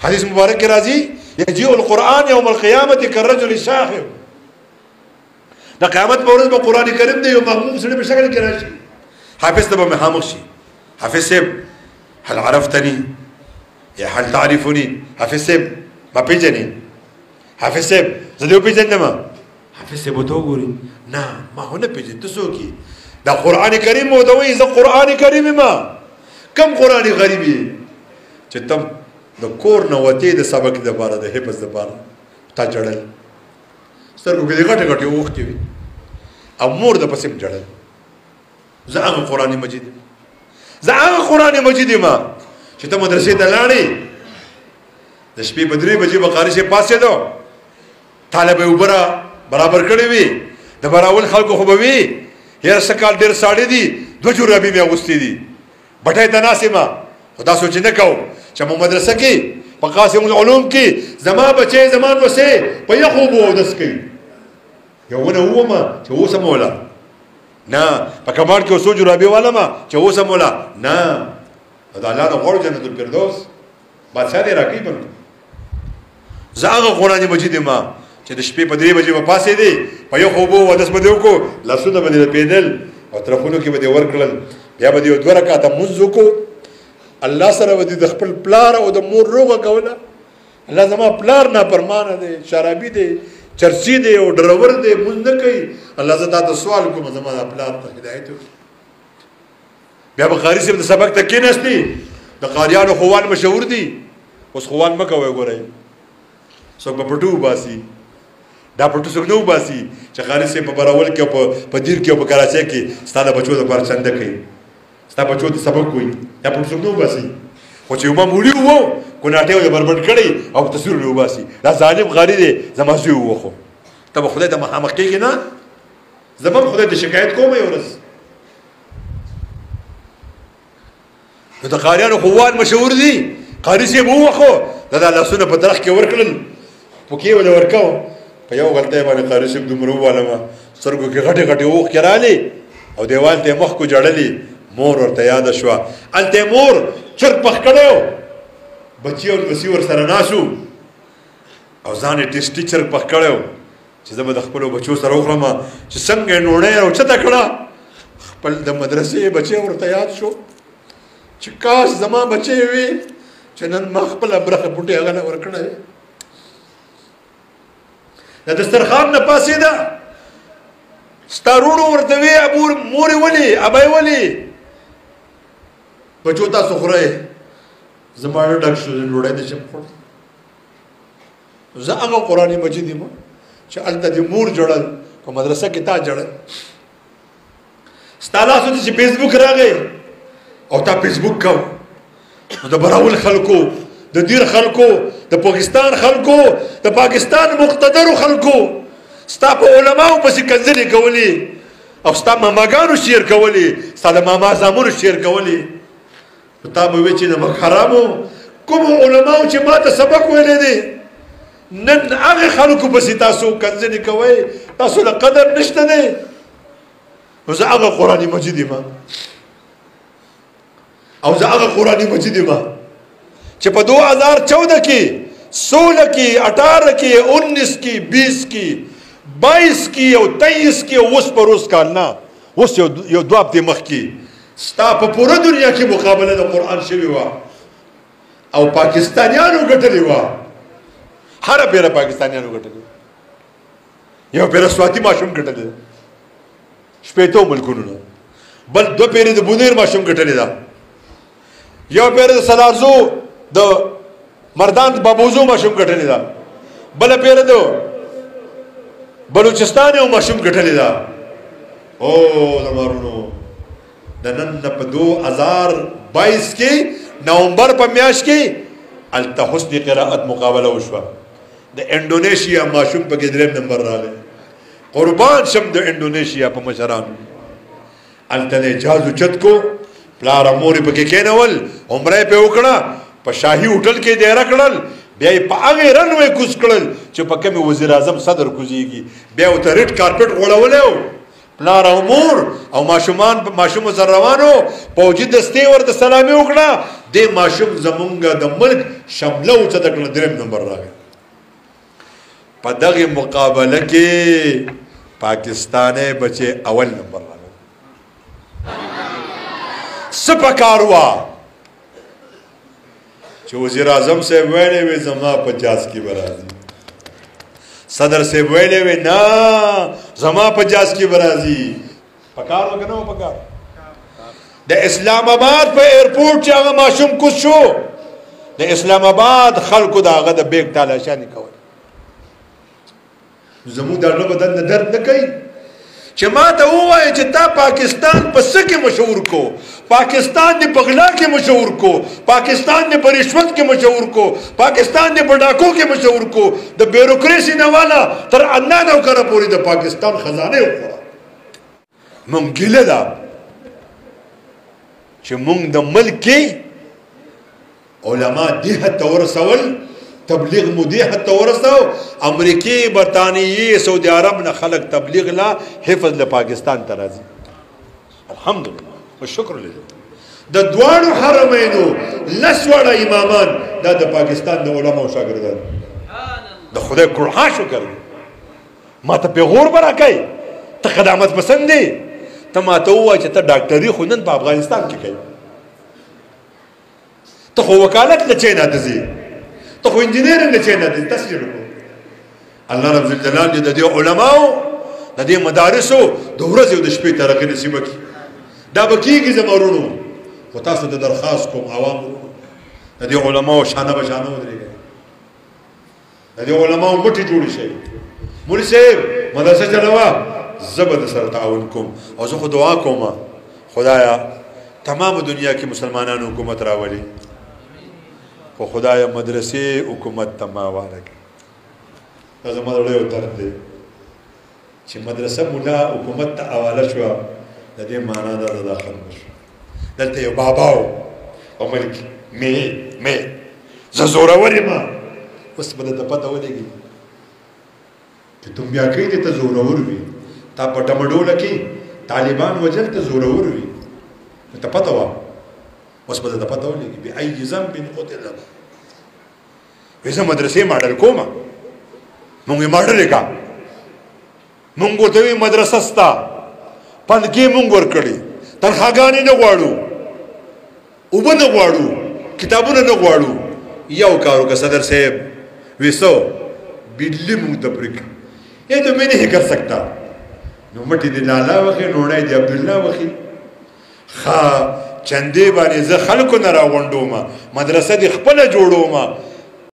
حدیث مبارک کې راځي یجیء القرآن یوم القیامة کالرجل الشاخب. د قیامت په ورځ به قرآن کریم دی یو مغموم سړي په شکل کې راشي. حافظ ته به مې خاموش شي. حافظ صاحب هل عرفتني یا هل تعرفني؟ حافظ صاحب ما پیژنې؟ حافظ صاحب زه دې وپېژنم؟ حافظ صاحب ورته وګوري نه ما خو نه پېژنم ته څوک یې؟ دا قرآن کریم ورته وایي زه قرآن کریم یم. کم قرآن غریب یې چې تم د کور نه وتې د سبق دپاره د حفظ دپاره تا جړل سترګو کې دې غټې غټې اوښکې وي او مور د پسې م جړل. زه هغه قرآن مجید یم زه هغه قرآن مجید یم چې ته مدرسې ته لاړې د شپې په 3 بجې به قاري صاحب پاڅېدو طالب اوبه برابر کړې وي د براول خلکو خو به وي یاره څه کال ډېر ساړې دي 2 جورابې مې اغوستې دي بټۍ ته ناست یم خو دا سوچ نه کوو چې مو مدرسه کې په قاسم العلوم کې زما بچی زما نوسې په یخو اوبو اودس کوي یو ونه وومه چې اوس هم وله نه په کماډ کې څو جورابې والمه چې اوس هم وله نه د الله نه غواړو جنت الفردوس بادشاه دې راکوي به زه هغه قرآن مجید یم چې د شپې په 3 بجې به پاڅېدې په یخو اوبو اودس به دې وکړو لاسونه به دې رپېدل او طرفونو کې به دې ورکړل بیا به دې 2 رکعته مونځ وکړو الله سره به دې د خپل پلار او د مور روغه کوله. الله زما پلار نافرمانه دی شرابي دی چرسي دی او ډرور دی مونځ نه کوي الله زه تا ته سوال کوم زما د پلار ته هدایت وکړي. بیا به قاري صاحب د سبق ته کېناستي د قاریانو خوان مشهور دي اوس خوان مه کوئ ګورئ څوک به پټو وباسي دا پټو څوک نه وباسي چې قاري صاحب په براول کې په دیر کې او په کراچۍ کې ستا د بچو دپاره چنده کوي ستا بچو ته سبق وایي دا پټو څوک نه وباسي خو چې یوما موړي وو کوناټۍ یې بربنډ کړی او په تصویر نه وباسي دا ظالم غاري دی زما زوی ووخو ته به خدای ته مخامخ کېږي نه زه به خدای ته شکایت کوم یو ورځ. نو د قاریانو خوان مشهور دي قاري صاحب ووخو دا د لاسونه په درخت کې ورکړل پوکې ول ورکاو په یو غلطۍ باندې قاري صاحب دومره ووالمه سترګو کې غټې غټې اوښکې رالې او دیوال ته یې مخ کو جړلې مور ورته یاده شوه هلته مور چرګ پخ کړی و بچي او لمسي ورسره ناست وو او ځان یې ټېسټي چرګ پخ کړی و چې زه به د خپلو بچو سره وخورم چې څنګه یې ډوډۍ راوچته کړه خپل د مدرسې بچی ورته یاد شو چې کاش زما بچی وي چې نن ما خپله برخه بوټې هغه نه ورکړی د دسترخوان نه پاڅېده ستا وروڼو ورته وی مورې ولې ابی ولې بچو تاسو خورئ زما ډېر ډک شو ډوډۍ دې شم خوړ زه هغه قرآن مجید یم چې هلته دې مور جړل په مدرسه کې تا جړل ستا لاسو ته چې فیسبوک راغی او تا فیسبوک کو د براول خلکو د دیر خلکو د پاکستان خلکو د پاکستان مقتدرو خلکو ستا په علماو پسې کنځلې کولې او ستا ماماګانو شعر کولې ستا د ماما زامنو شعر کولې تا به وی چې د حرامو کومو علماو چې ما ته سبق ویلی دی نن هغې خلکو پسې تاسو کنځلې کوئ تاسو له قدر نشته دی نو زه هغه قرآن مجید یم او زه هغه قرآن مجید یم چې په 2014 کې 16 کې 18 کې 19 کې 20 کې 22 کې او 23 کې اوس پر اوس کال نه اوس یو 2 هفتې مخکې ستا په پوره دنیا کې مقابله د قرآن شوې وه او پاکستانیانو ګټلې وه هره پیره پاکستانیانو ګټلې یو پیره سواتي ماشوم ګټلې ده 18 ملکونو نه بل 2 پیرې د بونیر ماشوم ګټلې ده یو پیره د سلارزو د مردان بابوزو ماشوم ګټلې ده بله پیره د بلوچستان یو ماشوم ګټلې ده او زمارونو د نن په 2022 کې نومبر په میاشت کې هلته حسن قرائت مقابله وشوه د انډونیشیا ماشوم پکې 3 نمبر راغی قربان شم د انډونیشیا په مشرانو هلته نه جهاز اوچت کو پلار مور پکې کېنول عمره په وکړه په شاهي هوټل کې دیره کړل بیا یې په هغې رنوی کوز کړل چې په کومې وزیر اعظم صدر کوزیږي بیا ورته ریډ کارپېټ غوړولی و پلار او مور او ماشوم سره روانو پوجي دستې ورته سلامي وکړه دې ماشوم زمونږ د ملک شمله اوچته کړه 3 نمبر راغی په دغه مقابله کې پاکستاني بچي اول نمبر راغی سپکاروا چې وزیر اعظم سے ویلې وې زما 50 کې برازي صدر سے ویلې وې نه زما 50 کې برازي پکار وکنه پکار د اسلام آباد په ایرپورټ چې هغه ماشوم کوز شو د اسلام آباد خلکو دا هغه د بیگ تالاشاني کول زموږ دغه بدن نه درد نه کوي چې ما ته ووایي چې تا پاکستان په څه کې مشهور کو پاکستان دې په غلا کې مشهور کو پاکستان دې په رشوت کې مشهور کو پاکستان دې په ډاکو کې مشهور کو د بیوروکراسي نه والا تر انا نوکره پورې د پاکستان خزانه وخوړه مونږ ګیله ده چې مونږ د ملک کې علما دې حد ته ورسول تبلیغ مو دې حد ته ورسو امریکې برطانیې سعودي عرب نه خلق تبلیغ لا حفظ له پاکستان ته راځي الحمدلله والشکر لله د دواړو حرمینو لسوړه امامان دا د پاکستان د علماو شاګردان د خدای کړه شکر ما ته پیغور برکای ته خدمت پسند دی ته ما ته وای چې ته ډاکټري خو نن په افغانستان کې کوي ته خو وکالت نه چینه ته ځي ته خو انجینرینګ نه چینه ته تسجیل وکړه الله رب الجلال دې د دې علماو د دې مدارسو د ورځې او د شپې ترقې نصیب کړي دا به کېږي زمورونو خو تاسو ته درخواست کوم عوام د دې علماو شانه به شانه ودرېږي د دې علماو مټې جوړې شي مولوي صاحب مدرسه چلوا زبد سره تعاون کوم او زه خو دعا کوم خدایا تمام دنیا کې مسلمانانو حکومت راولي خو خدایا مدرسې حکومت تماواره کې دا زما د یو درد دی چې مدرسه مولا حکومت ته حواله شوه د دې معنا دا ده دا ختم شو دلته یو باباو او ملک مې زه زورور یم اوس به درته پته ولګي چې تم بیا کوي دې ته زورور وي تا په ټمډوله کې طالبان وجل ته زورور وي ته پته وه اوس به درته پته ولګي بأي ذنب قتل وایي زه مدرسې ماډل کوم مونږ یې ماډل کا مونږ ورته وایي مدرسه ستا پنکې مونږ ورکړي تنخواګانې نه غواړو اوبه نه غواړو کتابونه نه غواړو یو کار وکړه صدر صاحب ویسو بجلی مونږ ته پرېږدي یہ تو میں نہیں کر سکتا نو مټې دې لالا وخي نوړی دې عبدالله وخي ښه چندې باندې زه خلکو نه راغونډوم مدرسه دې خپله جوړوم